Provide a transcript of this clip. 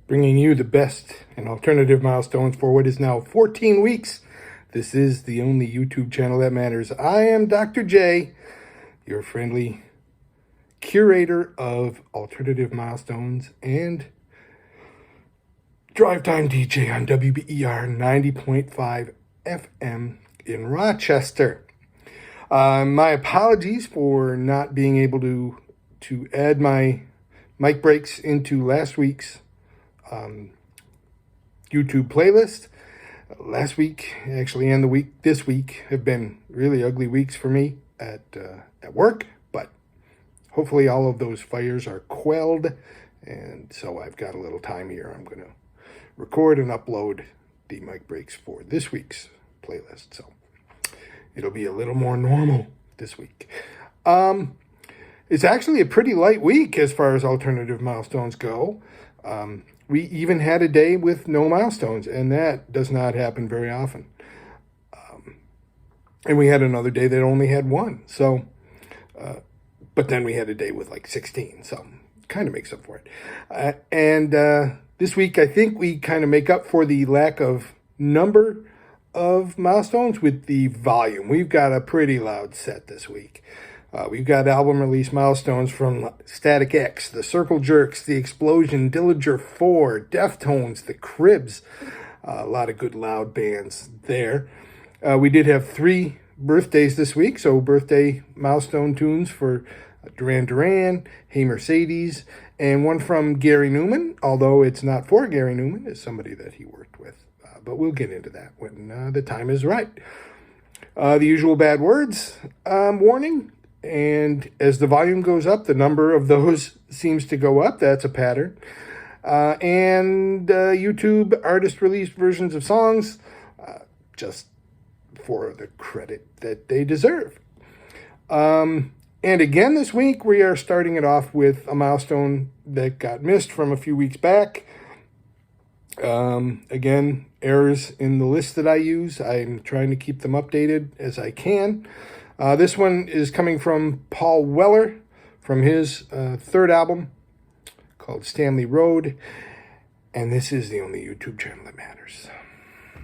bringing you the best in alternative milestones for what is now 14 weeks. This is the only YouTube channel that matters. I am Dr. J, your friendly curator of alternative milestones and drive time DJ on WBER 90.5 FM in Rochester. My apologies for not being able to add my mic breaks into last week's YouTube playlist. Last week, actually, and this week have been really ugly weeks for me at work, but hopefully all of those fires are quelled, and so I've got a little time here. I'm going to record and upload the mic breaks for this week's playlist, so it'll be a little more normal this week. It's actually a pretty light week as far as alternative milestones go. We even had a day with no milestones, and that does not happen very often. And we had another day that only had one. So, but then we had a day with like 16, so kind of makes up for it. And this week, I think we kind of make up for the lack of number of milestones with the volume. We've got a pretty loud set this week. We've got album release milestones from Static X, The Circle Jerks, The Explosion, Dillinger 4, Deftones, The Cribs. A lot of good loud bands there. We did have 3 birthdays this week, so birthday milestone tunes for Duran Duran, Hey Mercedes, and one from Gary Newman, although it's not for Gary Newman, it's somebody that he worked with. But we'll get into that when the time is right. The usual bad words warning. And as the volume goes up, the number of those seems to go up. That's a pattern. And YouTube artist-released versions of songs, just for the credit that they deserve. And again this week, we are starting it off with a milestone that got missed from a few weeks back. Again, errors in the list that I use. I'm trying to keep them updated as I can. This one is coming from Paul Weller from his third album called Stanley Road. And this is the only YouTube channel that matters.